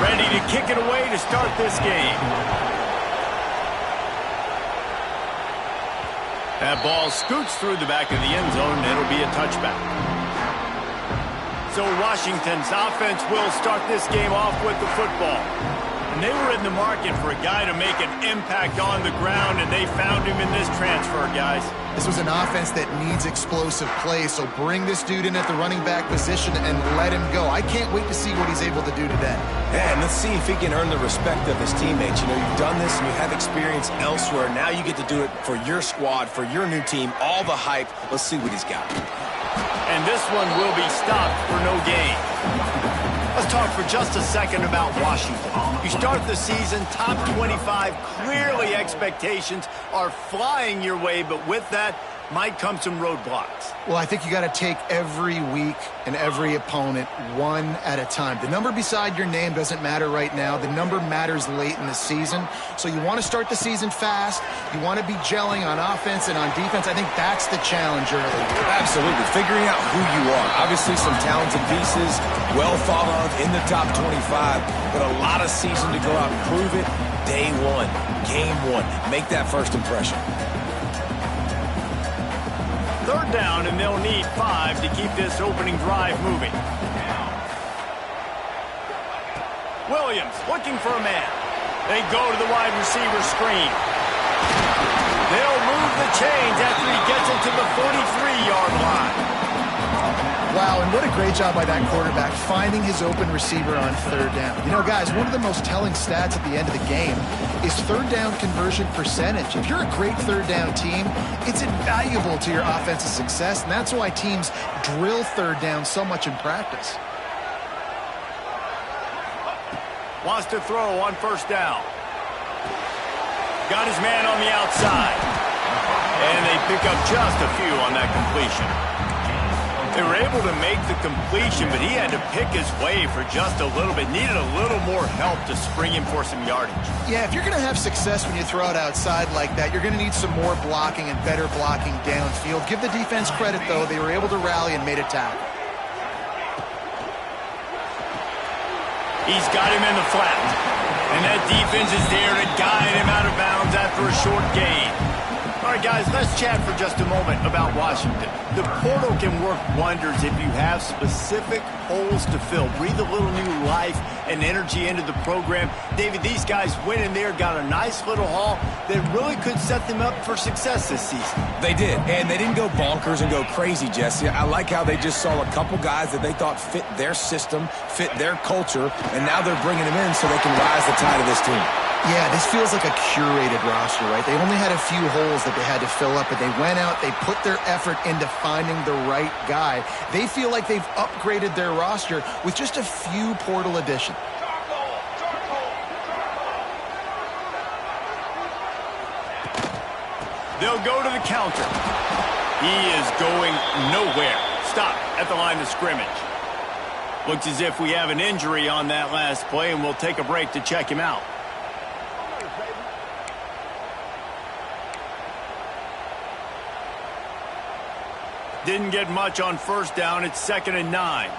Ready to kick it away to start this game. That ball scoots through the back of the end zone, and it'll be a touchback. So Washington's offense will start this game off with the football. And they were in the market for a guy to make an impact on the ground, and they found him in this transfer, guys. This was an offense that needs explosive play, so bring this dude in at the running back position and let him go. I can't wait to see what he's able to do today. Yeah, and let's see if he can earn the respect of his teammates. You know, you've done this and you have experience elsewhere. Now you get to do it for your squad, for your new team, all the hype. Let's see what he's got. And this one will be stopped for no gain. Let's talk for just a second about Washington. You start the season top 25. Clearly expectations are flying your way, but with that might come some roadblocks. Well, I think you got to take every week and every opponent one at a time. The number beside your name doesn't matter right now. The number matters late in the season. So you want to start the season fast. You want to be gelling on offense and on defense. I think that's the challenge early. Absolutely. Figuring out who you are. Obviously some talented pieces, well thought of in the top 25, but a lot of season to go out and prove it. Day one, game one. Make that first impression. Third down, and they'll need 5 to keep this opening drive moving. Williams looking for a man. They go to the wide receiver screen. They'll move the chains after he gets it to the 43-yard line. Wow, and what a great job by that quarterback finding his open receiver on third down. You know, guys, one of the most telling stats at the end of the game is third down conversion percentage. If you're a great third down team, it's invaluable to your offensive success, and that's why teams drill third down so much in practice. Wants to throw on first down. Got his man on the outside. And they pick up just a few on that completion. They were able to make the completion, but he had to pick his way for just a little bit. Needed a little more help to spring him for some yardage. Yeah, if you're going to have success when you throw it outside like that, you're going to need some more blocking and better blocking downfield. Give the defense credit, though. They were able to rally and made a tackle. He's got him in the flat. And that defense is there to guide him out of bounds after a short gain. All right, guys, let's chat for just a moment about Washington. The portal can work wonders if you have specific holes to fill. Breathe a little new life and energy into the program. David, these guys went in there, got a nice little haul that really could set them up for success this season. They did, and they didn't go bonkers and go crazy, Jesse. I like how they just saw a couple guys that they thought fit their system, fit their culture, and now they're bringing them in so they can rise the tide of this team. Yeah, this feels like a curated roster, right? They only had a few holes that they had to fill up, but they went out, they put their effort into finding the right guy. They feel like they've upgraded their roster with just a few portal additions. They'll go to the counter. He is going nowhere. Stop at the line of scrimmage. Looks as if we have an injury on that last play, and we'll take a break to check him out. Didn't get much on first down. It's 2nd and 9.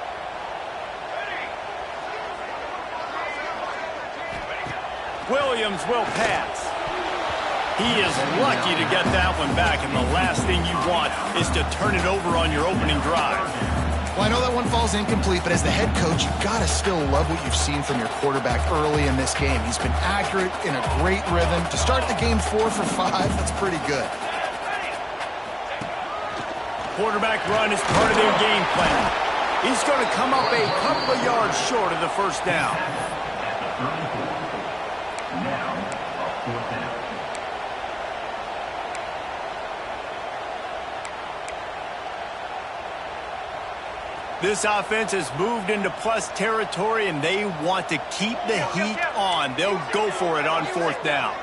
Williams will pass. He is lucky to get that one back, and the last thing you want is to turn it over on your opening drive. Well, I know that one falls incomplete, but as the head coach, you've got to still love what you've seen from your quarterback early in this game. He's been accurate, in a great rhythm. To start the game 4 for 5, that's pretty good. Quarterback run is part of their game plan. He's going to come up a couple of yards short of the first down. This offense has moved into plus territory, and they want to keep the heat on. They'll go for it on fourth down.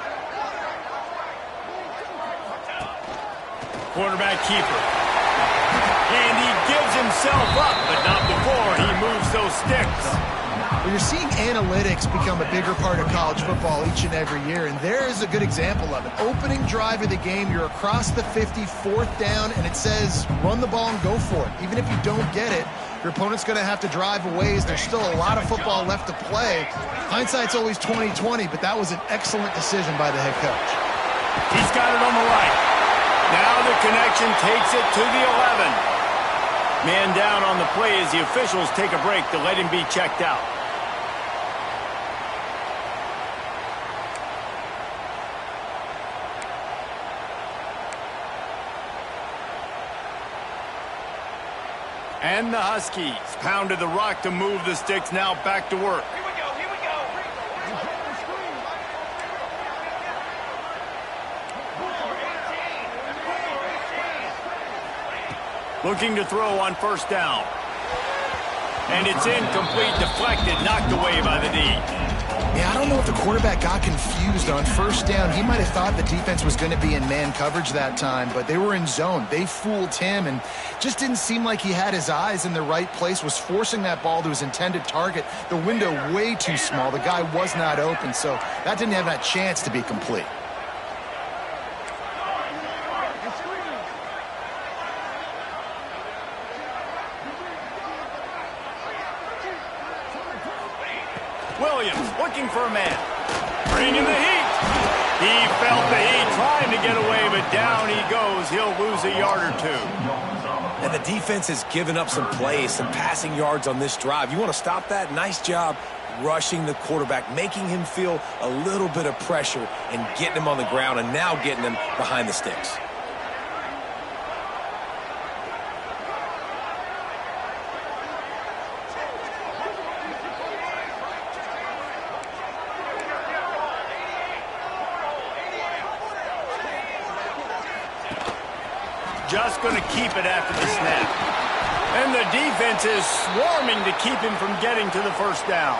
Quarterback keeper. And he gives himself up, but not before he moves those sticks. Well, you're seeing analytics become a bigger part of college football each and every year, and there is a good example of it. Opening drive of the game, you're across the 50, 4th down, and it says run the ball and go for it. Even if you don't get it, your opponent's going to have to drive a ways. There's still a lot of football left to play. Hindsight's always 20/20, but that was an excellent decision by the head coach. He's got it on the right. Now the connection takes it to the 11. Man down on the play as the officials take a break to let him be checked out. And the Huskies pounded the rock to move the sticks, now back to work. Here we go, here we go. Looking to throw on 1st down. And it's incomplete, deflected, knocked away by the D. Yeah, I don't know if the quarterback got confused on 1st down. He might have thought the defense was going to be in man coverage that time, but they were in zone. They fooled him and just didn't seem like he had his eyes in the right place, was forcing that ball to his intended target. The window way too small. The guy was not open, so that didn't have that chance to be complete. Williams looking for a man. Bringing the heat. He felt the heat trying to get away, but down he goes. He'll lose a yard or 2. And the defense has given up some plays, some passing yards on this drive. You want to stop that? Nice job rushing the quarterback, making him feel a little bit of pressure and getting him on the ground and now getting him behind the sticks. Just going to keep it after the snap. And the defense is swarming to keep him from getting to the 1st down.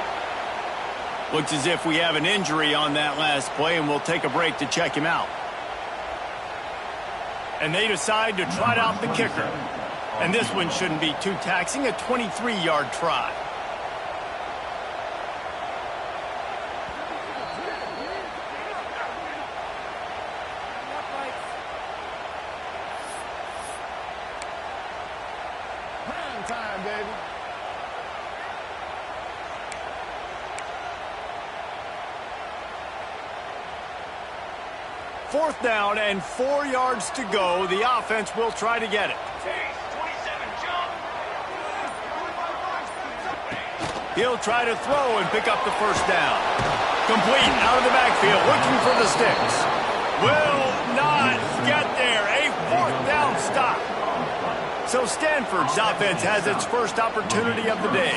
Looks as if we have an injury on that last play, and we'll take a break to check him out. And they decide to trot out the kicker. And this one shouldn't be too taxing, a 23-yard try. Time, baby. Fourth down and 4 yards to go. The offense will try to get it. 27, jump. He'll try to throw and pick up the 1st down. Complete out of the backfield, looking for the sticks. Will not get there. A 4th down stop. So Stanford's offense has its first opportunity of the day.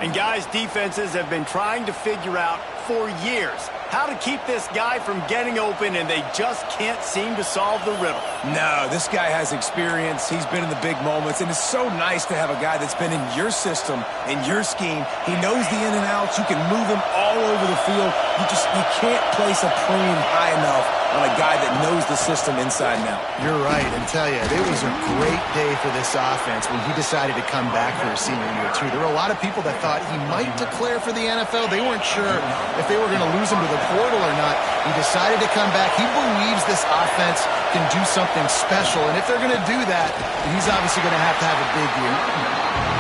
And guys, defenses have been trying to figure out for years how to keep this guy from getting open, and they just can't seem to solve the riddle. No, this guy has experience. He's been in the big moments, and it's so nice to have a guy that's been in your system, in your scheme. He knows the in and outs. You can move him all over the field. You can't place a premium high enough on a guy that knows the system inside and out. You're right, and tell you, it was a great day for this offense when he decided to come back for his senior year, too. There were a lot of people that thought he might declare for the NFL. They weren't sure if they were going to lose him to the portal or not. He decided to come back. He believes this offense can do something special, and if they're going to do that, he's obviously going to have a big year.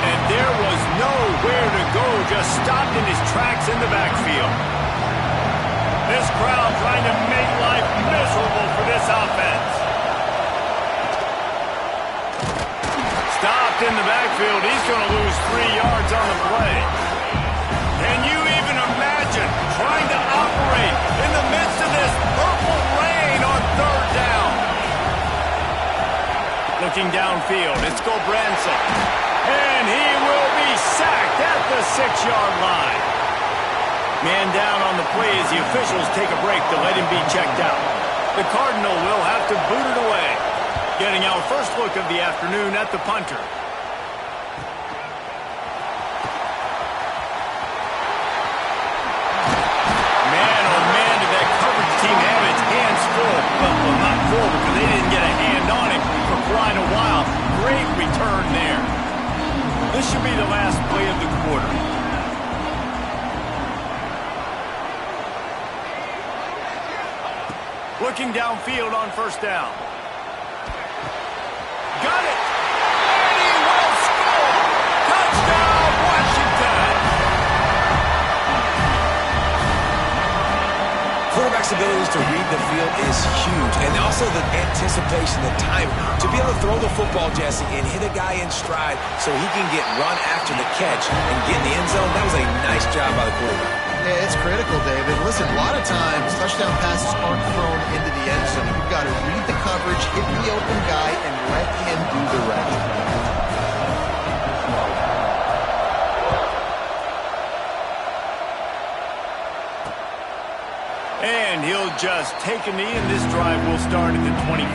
And there was nowhere to go, just stopped in his tracks in the backfield. This crowd trying to make life miserable for this offense. Stopped in the backfield. He's going to lose 3 yards on the play. Can you even imagine trying to operate in the midst of this purple rain on 3rd down? Looking downfield, it's Gobranson. And he will be sacked at the 6-yard line. Man down on the play as the officials take a break to let him be checked out. The Cardinal will have to boot it away. Getting our first look of the afternoon at the punter. Man, oh man, did that coverage team have its hands full. Well, not full because they didn't get a hand on him for quite a while. Great return there. This should be the last play of the quarter. Looking downfield on first down. Got it! And he will score! Touchdown, Washington! Quarterback's abilities to read the field is huge, and also the anticipation, the time to be able to throw the football, Jesse, and hit a guy in stride so he can get run after the catch and get in the end zone. That was a nice job by the quarterback. Yeah, it's critical, David. Listen, a lot of times touchdown passes aren't thrown into the end zone. You've got to read the coverage, hit the open guy, and let him do the rest. And he'll just take a knee, and this drive will start at the 25.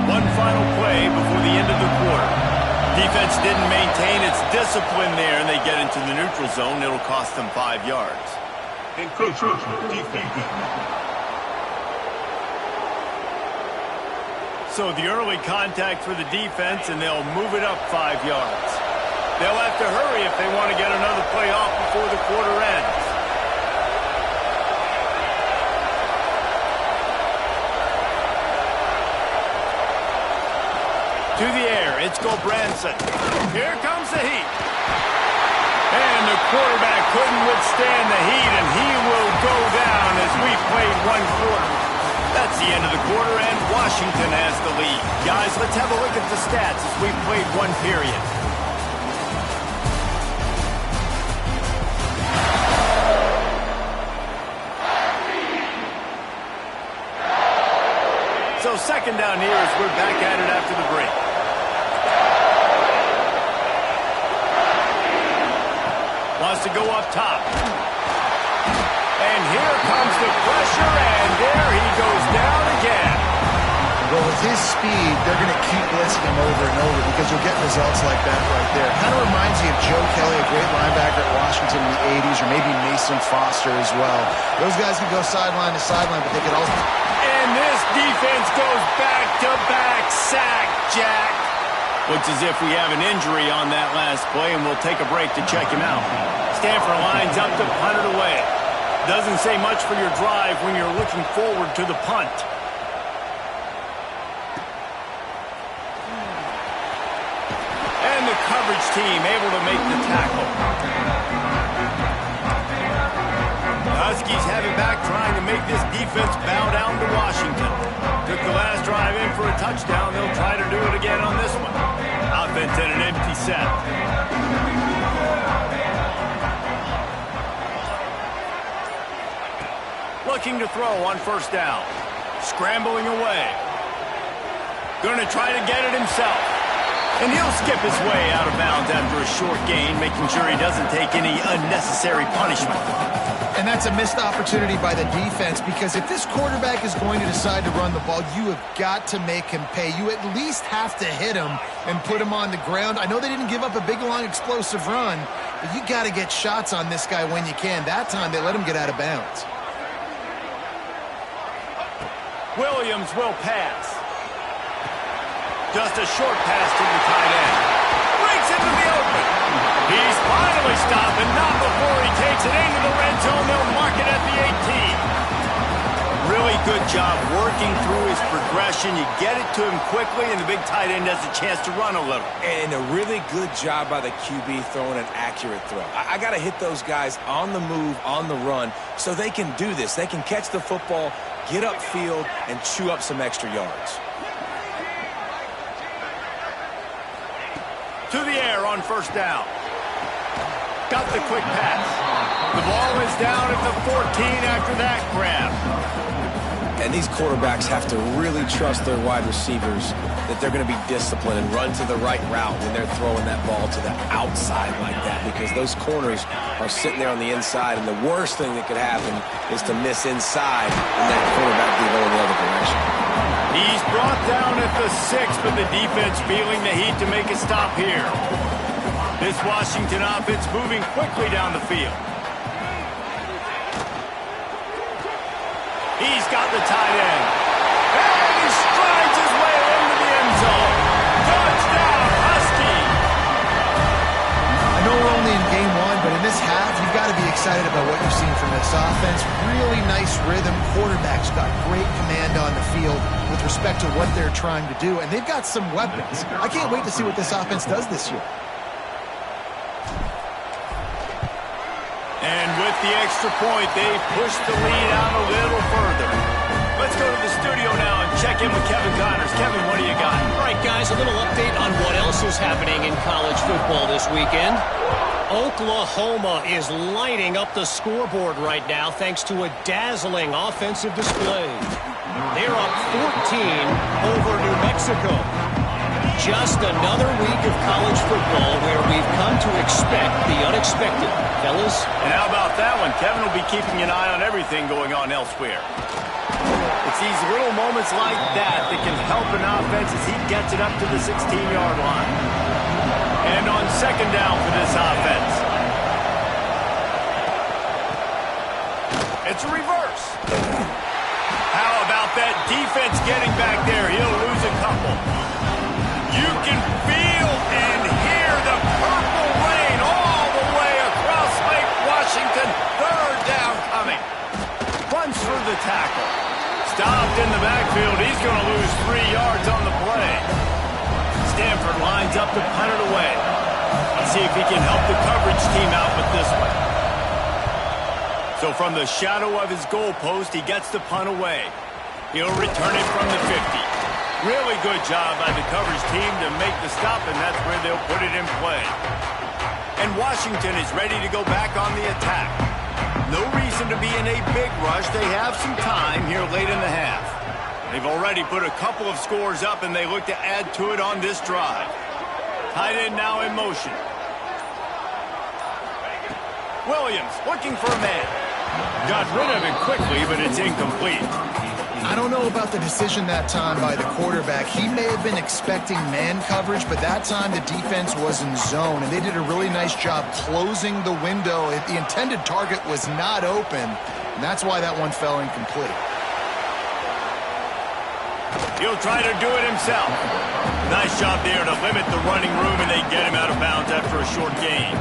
One final play before the end of the quarter. Defense didn't maintain its discipline there, and they get into the neutral zone. It'll cost them 5 yards. Encroachment defeated. So the early contact for the defense, and they'll move it up 5 yards. They'll have to hurry if they want to get another play off before the quarter ends. To the air, it's Branson. Here comes the heat. And the quarterback couldn't withstand the heat, and he will go down as we've played one quarter. That's the end of the quarter, and Washington has the lead. Guys, let's have a look at the stats as we've played one period. So second down here as we're back at it after the break. Wants to go up top. And here comes the pressure, and there he goes down again. Well, with his speed, they're going to keep blitzing him over and over because you'll get results like that right there. Kind of reminds me of Joe Kelly, a great linebacker at Washington in the 80s, or maybe Mason Foster as well. Those guys can go sideline to sideline, but they could also... And this defense goes back-to-back sack, Jack. Looks as if we have an injury on that last play, and we'll take a break to check him out. Stanford lines up to punt it away. Doesn't say much for your drive when you're looking forward to the punt. And the coverage team able to make the tackle. The Huskies have it back, trying to make this defense bow down to Washington. Took the last drive in for a touchdown. They'll try to do it again on this one. Offense at an empty set. Looking to throw on first down. Scrambling away. Going to try to get it himself. And he'll skip his way out of bounds after a short gain, making sure he doesn't take any unnecessary punishment. And that's a missed opportunity by the defense, because if this quarterback is going to decide to run the ball, you have got to make him pay. You at least have to hit him and put him on the ground. I know they didn't give up a big, long, explosive run, but you got to get shots on this guy when you can. That time, they let him get out of bounds. Williams will pass. Just a short pass to the tight end. Breaks into the open. He's finally stopped, and not before he takes it into the red zone. They'll mark it at the 18. Really good job working through his progression. You get it to him quickly, and the big tight end has a chance to run a little. And a really good job by the QB throwing an accurate throw. I got to hit those guys on the move, on the run, so they can do this. They can catch the football, get upfield, and chew up some extra yards. To the air on first down. Got the quick pass. The ball is down at the 14 after that grab. And these quarterbacks have to really trust their wide receivers that they're going to be disciplined and run to the right route when they're throwing that ball to the outside like that, because those corners are sitting there on the inside, and the worst thing that could happen is to miss inside and that quarterback be going the other direction. He's brought down at the 6, but the defense feeling the heat to make a stop here. This Washington offense moving quickly down the field. He's got the tight end. And he strides his way into the end zone. Touchdown, Husky! I know we're only in game one, but in this half, you've got to be excited about what you've seen from this offense. Really nice rhythm. Quarterback's got great command on the field with respect to what they're trying to do, and they've got some weapons. I can't wait to see what this offense does this year. And with the extra point, they push the lead out a little further. Let's go to the studio now and check in with Kevin Connors. Kevin, what do you got? All right, guys, a little update on what else is happening in college football this weekend. Oklahoma is lighting up the scoreboard right now thanks to a dazzling offensive display. They're up 14 over New Mexico. Just another week of college football where we've come to expect the unexpected. Fellas? And how about that one? Kevin will be keeping an eye on everything going on elsewhere. It's these little moments like that that can help an offense as he gets it up to the 16-yard line. And on second down for this offense. It's a reverse. How about that defense getting back there? He'll lose a couple. You can feel and hear the purple rain all the way across Lake Washington. Third down coming. Runs through the tackle. Stopped in the backfield. He's going to lose 3 yards on the play. Stanford lines up to punt it away. Let's see if he can help the coverage team out with this one. So from the shadow of his goalpost, he gets the punt away. He'll return it from the 50. Really good job by the coverage team to make the stop, and that's where they'll put it in play. And Washington is ready to go back on the attack. No reason to be in a big rush. They have some time here late in the half. They've already put a couple of scores up, and they look to add to it on this drive. Tight end now in motion. Williams looking for a man. Got rid of it quickly, but it's incomplete. I don't know about the decision that time by the quarterback. He may have been expecting man coverage, but that time the defense was in zone, and they did a really nice job closing the window. The intended target was not open, and that's why that one fell incomplete. He'll try to do it himself. Nice job there to limit the running room, and they get him out of bounds after a short gain.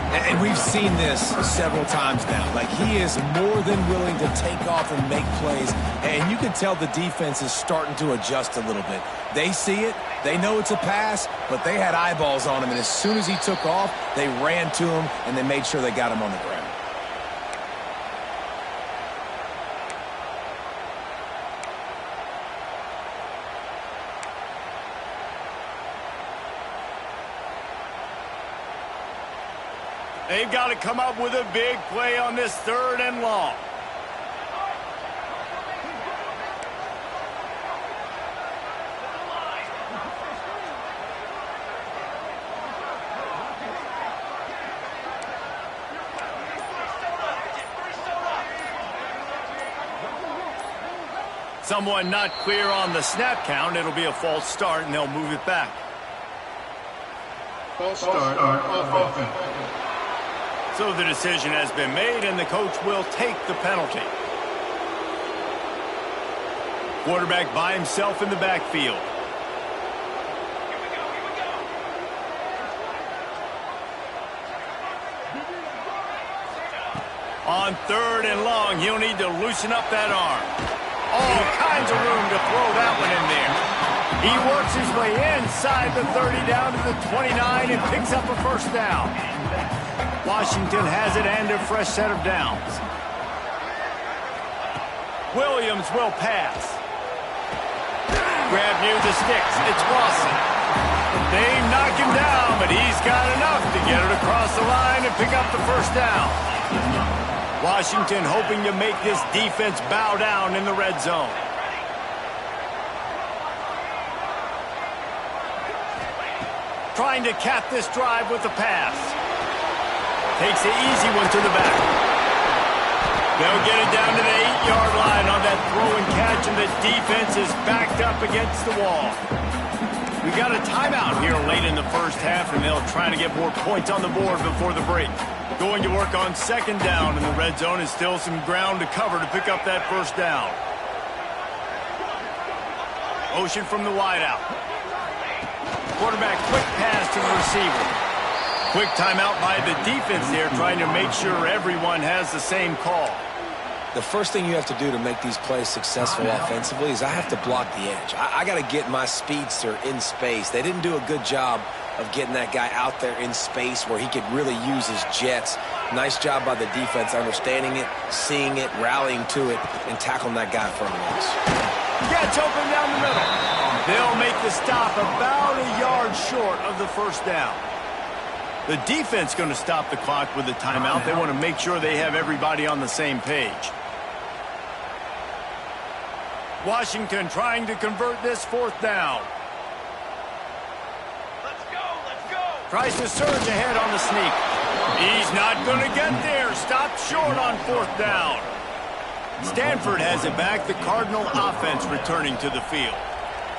And we've seen this several times now. Like, he is more than willing to take off and make plays. And you can tell the defense is starting to adjust a little bit. They see it. They know it's a pass, but they had eyeballs on him. And as soon as he took off, they ran to him, and they made sure they got him on the ground. They've got to come up with a big play on this third and long. Someone not clear on the snap count. It'll be a false start, and they'll move it back. False start on offense. So the decision has been made, and the coach will take the penalty. Quarterback by himself in the backfield. On third and long, he'll need to loosen up that arm. All kinds of room to throw that one in there. He works his way inside the 30 down to the 29 and picks up a first down. Washington has it and a fresh set of downs. Williams will pass. Grab near the sticks. It's Lawson. They knock him down, but he's got enough to get it across the line and pick up the first down. Washington hoping to make this defense bow down in the red zone. Trying to cap this drive with the pass. Takes the easy one to the back. They'll get it down to the 8-yard line on that throw and catch, and the defense is backed up against the wall. We got a timeout here late in the first half, and they'll try to get more points on the board before the break. Going to work on second down, and the red zone is still some ground to cover to pick up that first down. Motion from the wideout. Quarterback quick pass to the receiver. Quick timeout by the defense there, trying to make sure everyone has the same call. The first thing you have to do to make these plays successful offensively is I have to block the edge. I got to get my speedster in space. They didn't do a good job of getting that guy out there in space where he could really use his jets. Nice job by the defense understanding it, seeing it, rallying to it, and tackling that guy for a loss. Gets open down the middle. They'll make the stop about a yard short of the first down. The defense going to stop the clock with a timeout. They want to make sure they have everybody on the same page. Washington trying to convert this fourth down. Let's go! Tries to surge ahead on the sneak. He's not going to get there. Stopped short on fourth down. Stanford has it back. The Cardinal offense returning to the field.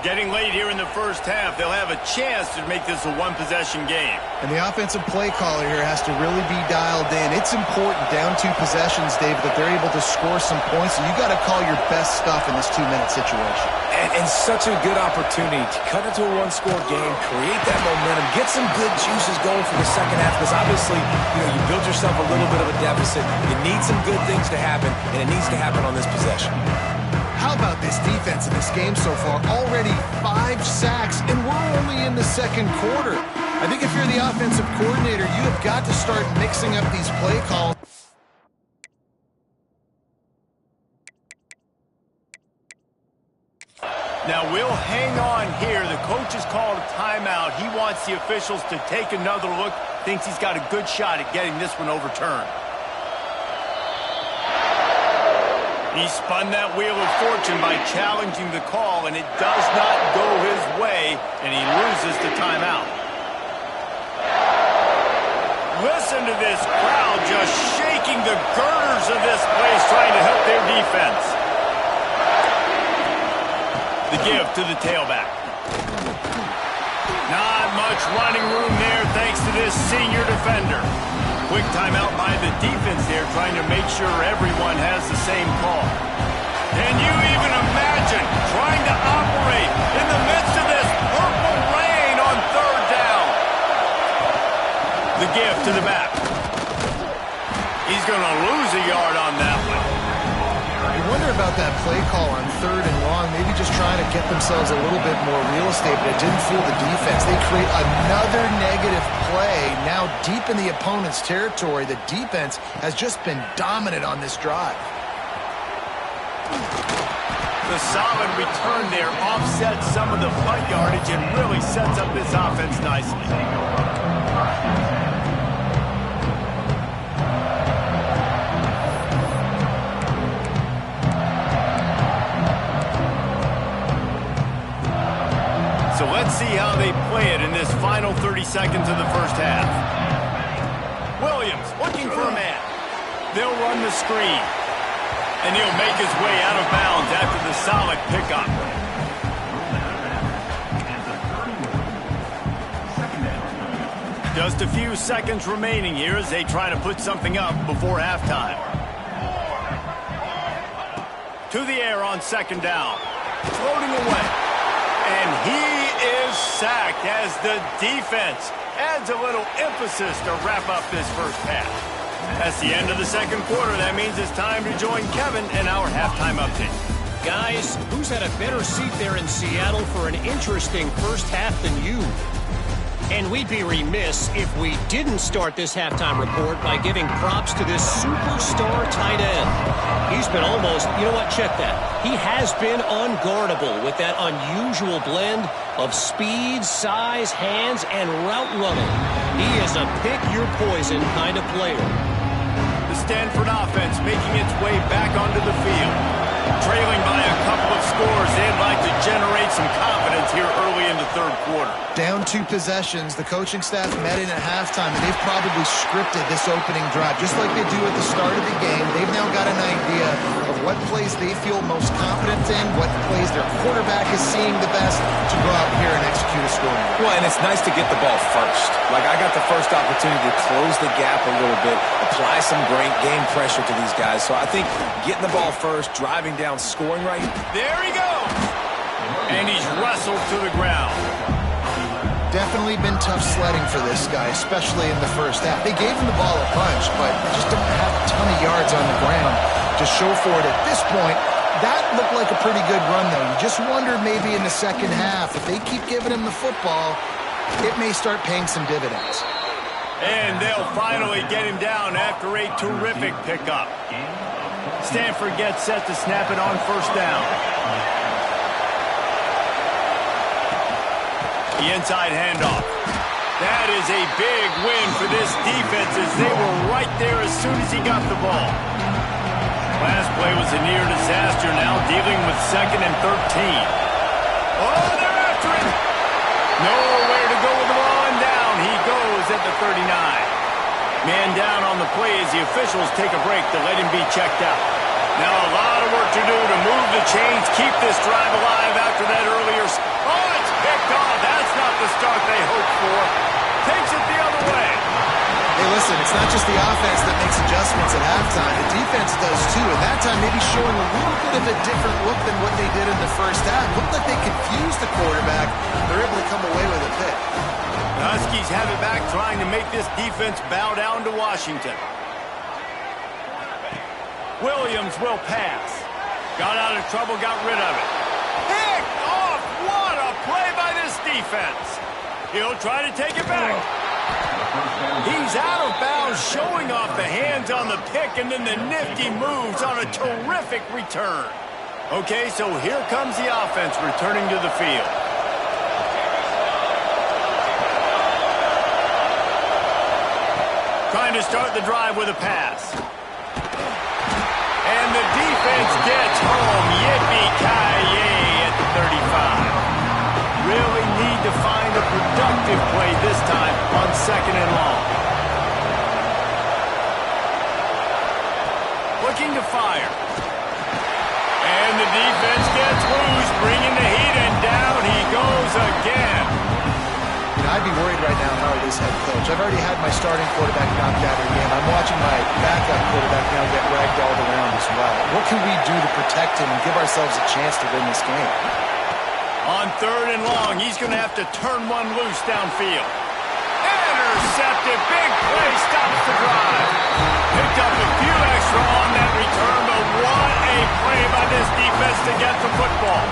Getting late here in the first half, they'll have a chance to make this a one-possession game. And the offensive play caller here has to really be dialed in. It's important down 2 possessions, David, that they're able to score some points. And you got to call your best stuff in this 2-minute situation. And such a good opportunity to cut into a one-score game, create that momentum, get some good juices going for the second half. Because obviously, you build yourself a little bit of a deficit. You need some good things to happen, and it needs to happen on this possession. How about this defense in this game so far? Already 5 sacks, and we're only in the second quarter. I think if you're the offensive coordinator, you have got to start mixing up these play calls. Now we'll hang on here. The coach has called a timeout. He wants the officials to take another look. Thinks he's got a good shot at getting this one overturned. He spun that wheel of fortune by challenging the call, and it does not go his way, and he loses the timeout. Listen to this crowd just shaking the girders of this place, trying to help their defense. The give to the tailback. Not much running room there thanks to this senior defender. Quick timeout by the defense there, trying to make sure everyone has the same call. Can you even imagine trying to operate in the midst of this purple rain on third down? The give to the back. He's going to lose a yard on that one. You wonder about that play call on third and long, maybe just trying to get themselves a little bit more real estate, but it didn't fool the defense. They create another negative play. Now deep in the opponent's territory, the defense has just been dominant on this drive. The solid return there offsets some of the punt yardage and really sets up this offense nicely. So let's see how they play it in this final 30 seconds of the first half. Williams looking for a man. They'll run the screen. And he'll make his way out of bounds after the solid pickup. Just a few seconds remaining here as they try to put something up before halftime. To the air on second down. Floating away. And he is sacked as the defense adds a little emphasis to wrap up this first half. That's the end of the second quarter. That means it's time to join Kevin in our halftime update. Guys, who's had a better seat there in Seattle for an interesting first half than you? And we'd be remiss if we didn't start this halftime report by giving props to this superstar tight end. He's been almost, you know what, check that. He has been unguardable with that unusual blend of speed, size, hands, and route running. He is a pick-your-poison kind of player. The Stanford offense making its way back onto the field. Trailing by a couple of scores, they'd like to generate some confidence here early in the third quarter. Down 2 possessions, the coaching staff met in at halftime, and they've probably scripted this opening drive. Just like they do at the start of the game, they've now got an idea of what plays they feel most confident in, what plays their quarterback is seeing the best to go out here and execute a scoring. Well, and it's nice to get the ball first. Like, I got the first opportunity to close the gap a little bit, apply some great game pressure to these guys. So I think getting the ball first, driving down, scoring right. There he goes. And he's wrestled to the ground. Definitely been tough sledding for this guy, especially in the first half. They gave him the ball a bunch, but they just don't have a ton of yards on the ground to show for it at this point. That looked like a pretty good run, though. You just wonder maybe in the second half, if they keep giving him the football, it may start paying some dividends. And they'll finally get him down after a terrific pickup. Stanford gets set to snap it on first down. The inside handoff. That is a big win for this defense as they were right there as soon as he got the ball. Last play was a near disaster, now dealing with 2nd and 13. Oh, they're after him. Nowhere to go with the ball, and down he goes at the 39. Man down on the play as the officials take a break to let him be checked out. Now a lot of work to do to move the chains, keep this drive alive after that earlier. Oh, it's picked off. That's not the start they hoped for. Takes it the other way. Hey, listen, it's not just the offense that makes adjustments at halftime. The defense does too, and that time maybe showing a little bit of a different look than what they did in the first half. Looked like they confused the quarterback. They're able to come away with a pick. The Huskies have it back, trying to make this defense bow down to Washington. Williams will pass. Got out of trouble, got rid of it. Picked off! What a play by this defense. He'll try to take it back. He's out of bounds, showing off the hands on the pick, and then the nifty moves on a terrific return. Okay, so here comes the offense returning to the field. Trying to start the drive with a pass. And the defense gets home. Yippee-ki-yay at the 35. Really need to find a productive play this time on 2nd and long. Looking to fire. And the defense gets loose, bringing the heat, and down he goes again. You know, I'd be worried right now, Howard, as head coach. I've already had my starting quarterback knocked out of the game. I'm watching my backup quarterback now get ragdolled around as well. What can we do to protect him and give ourselves a chance to win this game? On 3rd and long, he's going to have to turn one loose downfield. Intercepted. Big play stops the drive. Picked up a few extra on that return, but what a play by this defense to get the football.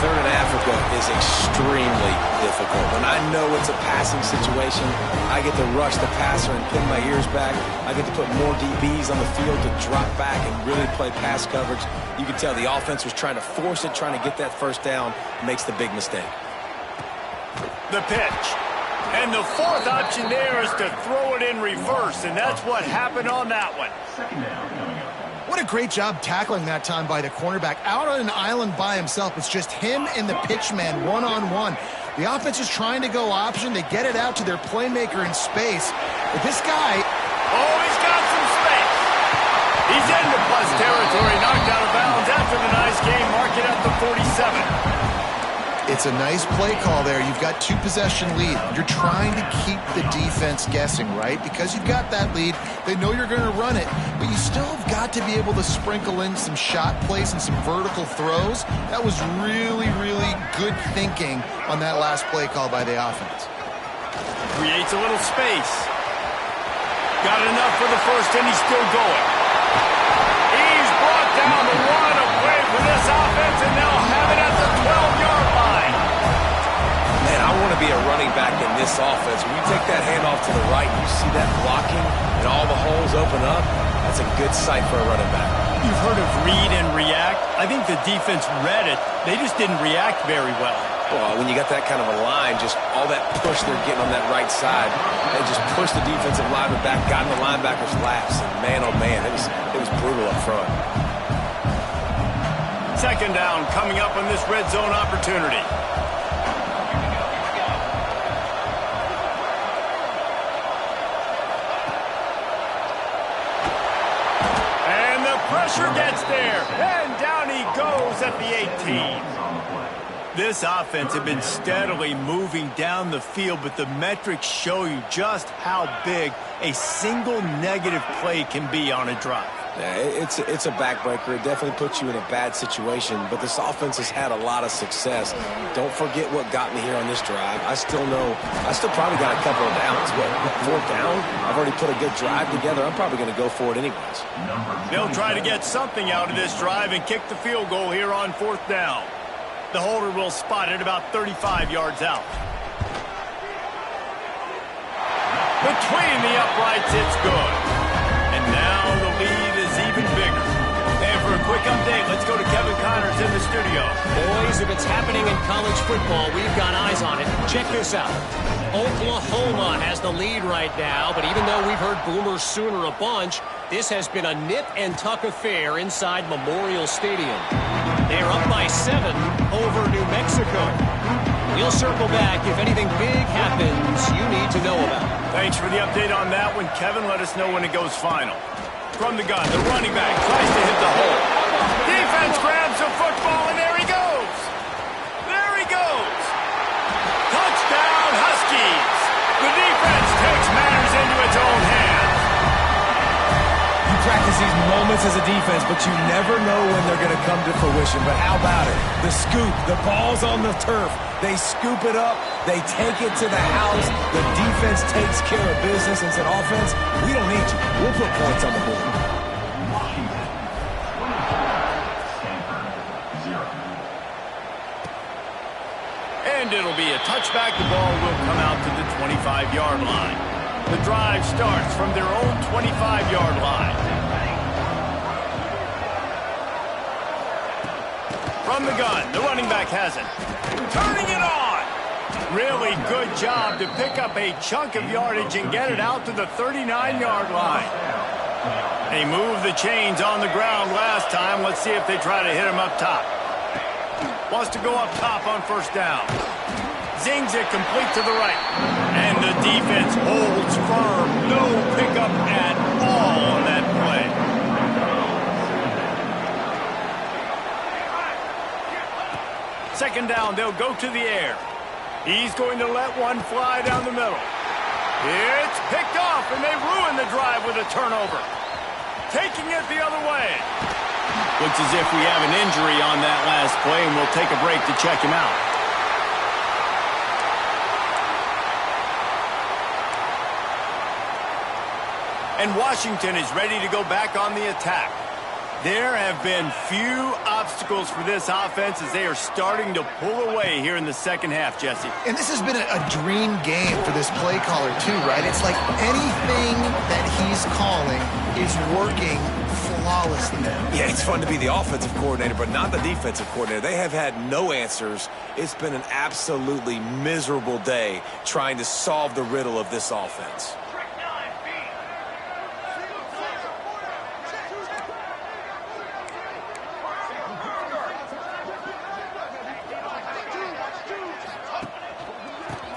3rd and Africa is extremely difficult. When I know it's a passing situation, I get to rush the passer and pin my ears back. I get to put more DBs on the field to drop back and really play pass coverage. You can tell the offense was trying to force it, trying to get that first down, makes the big mistake. The pitch. And the 4th option there is to throw it in reverse, and that's what happened on that one. What a great job tackling that time by the cornerback. Out on an island by himself. It's just him and the pitchman one-on-one. The offense is trying to go option. They get it out to their playmaker in space. But this guy... Oh, he's got some space. He's into plus territory, knocked out of bounds after the nice game. Mark it at the 47. It's a nice play call there. You've got 2-possession lead. You're trying to keep the defense guessing, right? Because you've got that lead. They know you're going to run it, but you still have got to be able to sprinkle in some shot plays and some vertical throws. That was really, really good thinking on that last play call by the offense. Creates a little space. Got enough for the first, and he's still going. He's brought down the one away for this offense, and they'll have it at the 12-yard line. Man, I want to be a running back in this offense. When you take that handoff to the right, you see that blocking and all the holes open up. That's a good sight for a running back. You've heard of read and react. I think the defense read it. They just didn't react very well. Well, when you got that kind of a line, just all that push they're getting on that right side, they just pushed the defensive lineman back, got in the linebacker's laps, and man, oh man, it was brutal up front. 2nd down coming up on this red zone opportunity. And the pressure gets there, and down he goes at the 18. This offense had been steadily moving down the field, but the metrics show you just how big a single negative play can be on a drive. Yeah, it's a backbreaker. It definitely puts you in a bad situation, but this offense has had a lot of success. Don't forget what got me here on this drive. I still probably got a couple of downs. What, fourth down? I've already put a good drive together. I'm probably going to go for it anyways. They'll try to get something out of this drive and kick the field goal here on fourth down. The holder will spot it about 35 yards out. Between the uprights, it's good. And now the lead is even bigger. And for a quick update, let's go to Kevin Connors in the studio. Boys, if it's happening in college football, we've got eyes on it. Check this out. Oklahoma has the lead right now, but even though we've heard Boomer Sooner a bunch, this has been a nip-and-tuck affair inside Memorial Stadium. They're up by 7 over New Mexico. We'll circle back if anything big happens you need to know about. Thanks for the update on that one, Kevin. Let us know when it goes final. From the gun, the running back tries to hit the hole. Defense grabs the football, and there he goes. There he goes. Touchdown, Huskies. The defense takes matters into its own hands. You practice these moments as a defense, but you never know when they're going to come to fruition. But how about it? The scoop, the ball's on the turf. They scoop it up. They take it to the house. The defense takes care of business and said, offense, we don't need you. We'll put points on the board. And it'll be a touchback. The ball will come out to the 25-yard line. The drive starts from their own 25-yard line. From the gun, the running back has it. Turning it on. Really good job to pick up a chunk of yardage and get it out to the 39-yard line. They moved the chains on the ground last time. Let's see if they try to hit him up top. Wants to go up top on first down. Zings it complete to the right. And the defense holds firm. No pickup at all on that play. Second down, they'll go to the air. He's going to let one fly down the middle. It's picked off, and they ruin the drive with a turnover. Taking it the other way. Looks as if we have an injury on that last play, and we'll take a break to check him out. And Washington is ready to go back on the attack. There have been few obstacles for this offense as they are starting to pull away here in the second half, Jesse. And this has been a dream game for this play caller, too, right? It's like anything that he's calling is working flawlessly. Yeah, it's fun to be the offensive coordinator, but not the defensive coordinator. They have had no answers. It's been an absolutely miserable day trying to solve the riddle of this offense.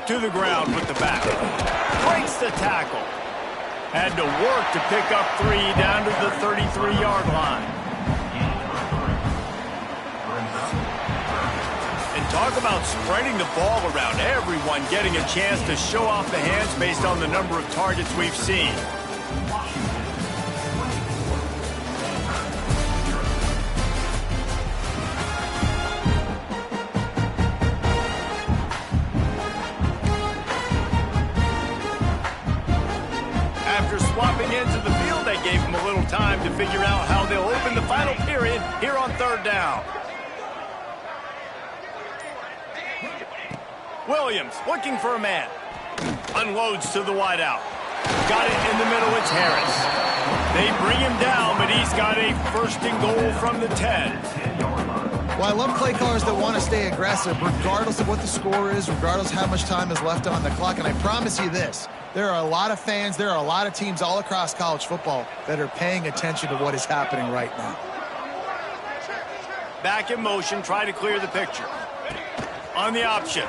To the ground with the back. Breaks the tackle. Had to work to pick up 3 down to the 33-yard line. And talk about spreading the ball around. Everyone getting a chance to show off the hands based on the number of targets we've seen. Swapping into the field, they gave him a little time to figure out how they'll open the final period here on third down. Williams looking for a man. Unloads to the wideout. Got it in the middle, it's Harris. They bring him down, but he's got a first and goal from the 10. Well, I love play callers that want to stay aggressive, regardless of what the score is, regardless of how much time is left on the clock. And I promise you this, there are a lot of fans, there are a lot of teams all across college football that are paying attention to what is happening right now. Back in motion, try to clear the picture. On the option.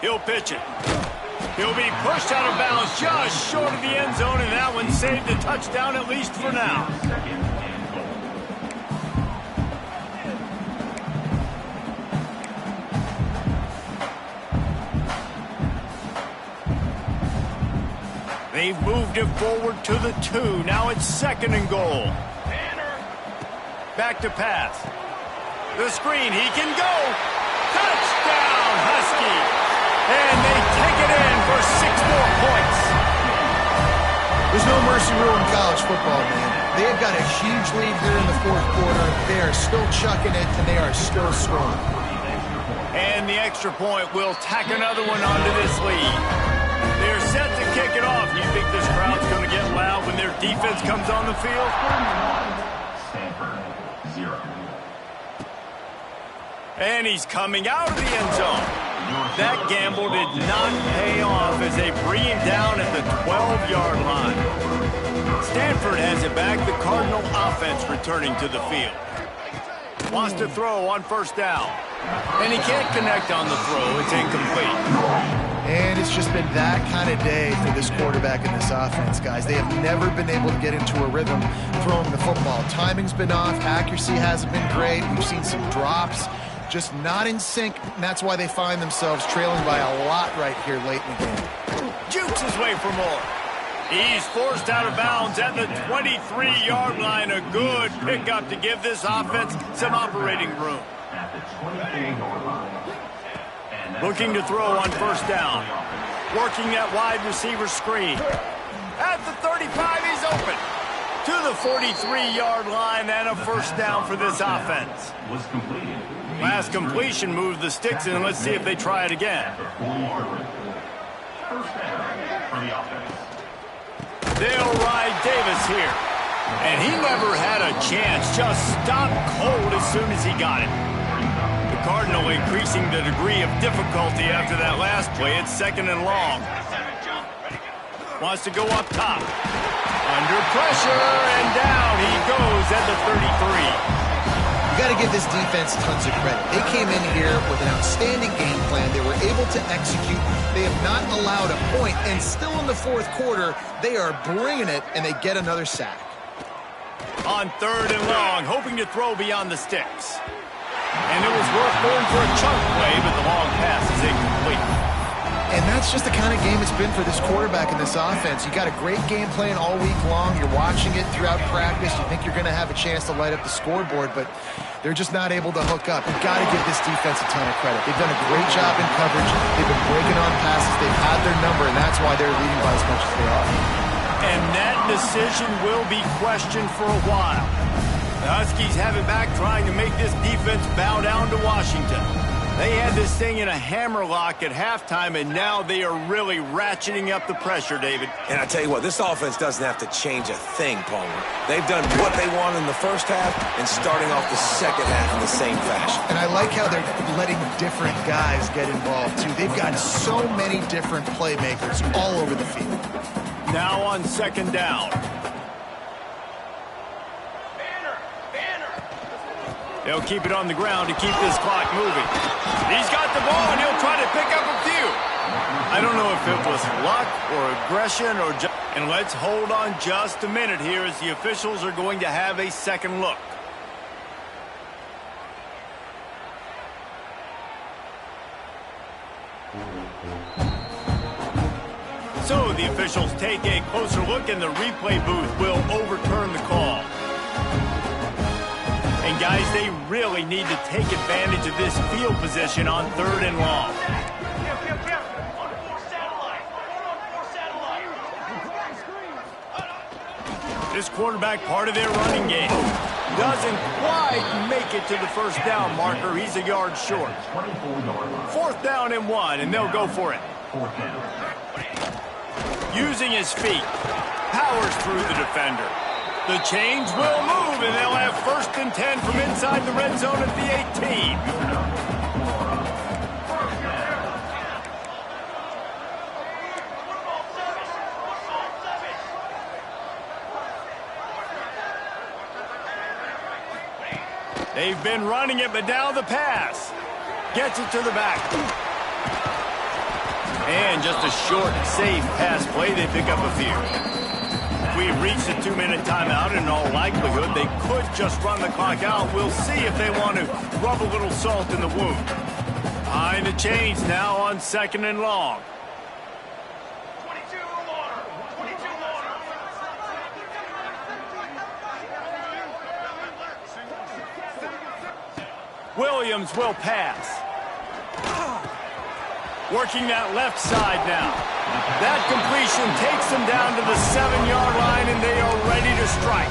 He'll pitch it. He'll be pushed out of bounds just short of the end zone, and that one saved a touchdown at least for now. They've moved it forward to the 2. Now it's 2nd and goal. Back to pass. The screen, he can go. Touchdown, Husky. And they take it in for 6 more points. There's no mercy rule in college football, man. They've got a huge lead here in the 4th quarter. They are still chucking it, and they are still scoring. And the extra point will tack another one onto this lead. They're set to kick it off. You think this crowd's going to get loud when their defense comes on the field? Stanford, 0. And he's coming out of the end zone. That gamble did not pay off as they bring him down at the 12-yard line. Stanford has it back. The Cardinal offense returning to the field. Wants to throw on 1st down. And he can't connect on the throw. It's incomplete. And it's just been that kind of day for this quarterback and this offense, guys. They have never been able to get into a rhythm throwing the football. Timing's been off. Accuracy hasn't been great. We've seen some drops. Just not in sync, and that's why they find themselves trailing by a lot right here late in the game. Jukes his way for more. He's forced out of bounds at the 23-yard line. A good pickup to give this offense some operating room. Looking to throw on 1st down. Working that wide receiver screen. At the 35, he's open. To the 43-yard line and a 1st down for this offense. Last completion moved the sticks in. Let's see if they try it again. They'll ride Davis here. And he never had a chance. Just stopped cold as soon as he got it. The Cardinal increasing the degree of difficulty after that last play. It's 2nd and long. Wants to go up top. Under pressure, and down he goes at the 33. You got to give this defense tons of credit. They came in here with an outstanding game plan. They were able to execute. They have not allowed a point, and still in the 4th quarter, they are bringing it, and they get another sack. On 3rd and long, hoping to throw beyond the sticks. And it was worth going for a chunk play, but the long pass is incomplete. And that's just the kind of game it's been for this quarterback and this offense. You got a great game plan all week long. You're watching it throughout practice. You think you're going to have a chance to light up the scoreboard, but they're just not able to hook up. You've got to give this defense a ton of credit. They've done a great job in coverage. They've been breaking on passes. They've had their number, and that's why they're leading by as much as they are. And that decision will be questioned for a while. The Huskies have it back, trying to make this defense bow down to Washington. They had this thing in a hammerlock at halftime, and now they are really ratcheting up the pressure, David. And I tell you what, this offense doesn't have to change a thing, Palmer. They've done what they want in the 1st half and starting off the 2nd half in the same fashion. And I like how they're letting different guys get involved, too. They've got so many different playmakers all over the field. Now on 2nd down. They'll keep it on the ground to keep this clock moving. He's got the ball, and he'll try to pick up a few. I don't know if it was luck or aggression or just... And let's hold on just a minute here as the officials are going to have a second look. So the officials take a closer look, and the replay booth will overturn the call. And guys, they really need to take advantage of this field position on 3rd and long. This quarterback, part of their running game, doesn't quite make it to the 1st down marker. He's a yard short. 4th down and 1, and they'll go for it. Using his feet, powers through the defender. The chains will move, and they'll have 1st and 10 from inside the red zone at the 18. They've been running it, but now the pass. Gets it to the back. And just a short, safe pass play. They pick up a few. We've reached the 2-minute timeout, and in all likelihood, they could just run the clock out. We'll see if they want to rub a little salt in the wound. Behind the chains now on 2nd and long. 22 Williams will pass. Working that left side now. That completion takes them down to the 7-yard line, and they are ready to strike.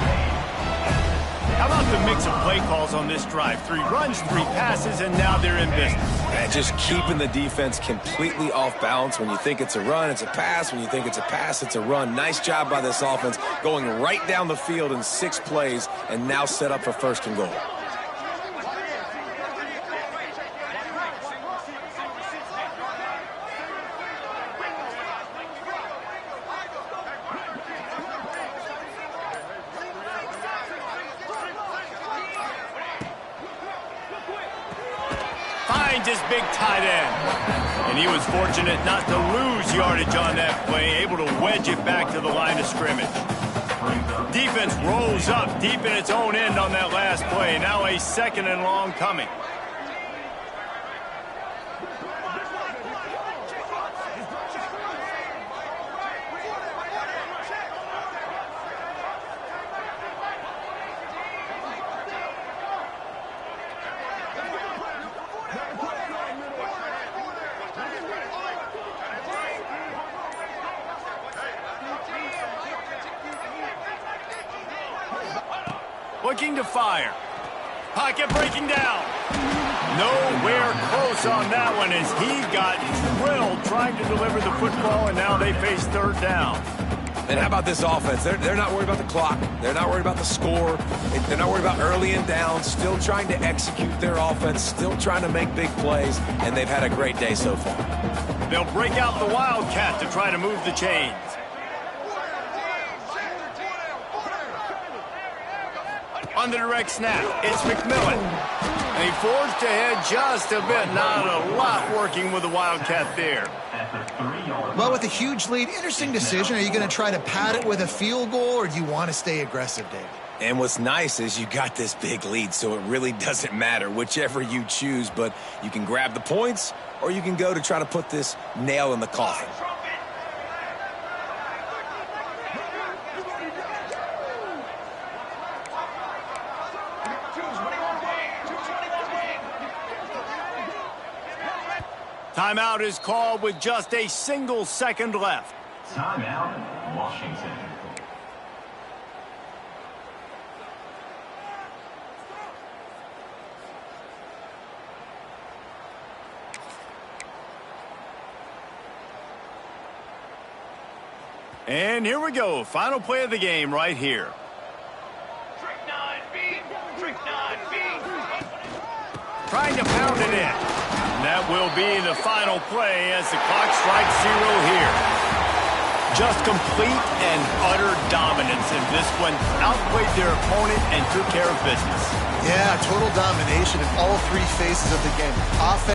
How about the mix of play calls on this drive? 3 runs, 3 passes, and now they're in business. And just keeping the defense completely off balance. When you think it's a run, it's a pass. When you think it's a pass, it's a run. Nice job by this offense, going right down the field in 6 plays, and now set up for 1st and goal. Finds his big tight end. And he was fortunate not to lose yardage on that play, able to wedge it back to the line of scrimmage. Defense rolls up deep in its own end on that last play. Now a 2nd and long coming. Looking to fire. Pocket breaking down. Nowhere close on that one as he got drilled trying to deliver the football, and now they face 3rd down. And how about this offense? They're not worried about the clock. They're not worried about the score. They're not worried about early and down. Still trying to execute their offense. Still trying to make big plays, and they've had a great day so far. They'll break out the Wildcat to try to move the chains. On the direct snap, it's McMillan. And he forged ahead just a bit. Not a lot working with the Wildcat there. Well, with a huge lead, interesting decision. Are you going to try to pad it with a field goal, or do you want to stay aggressive, Dave? And what's nice is you got this big lead, so it really doesn't matter whichever you choose, but you can grab the points, or you can go to try to put this nail in the coffin. Timeout is called with just a single second left. Timeout, Washington. And here we go. Final play of the game right here. Trying to pound it in. And that will be the final play as the clock strikes 0 here. Just complete and utter dominance in this one. Outplayed their opponent and took care of business. Yeah, total domination in all 3 phases of the game. Offense.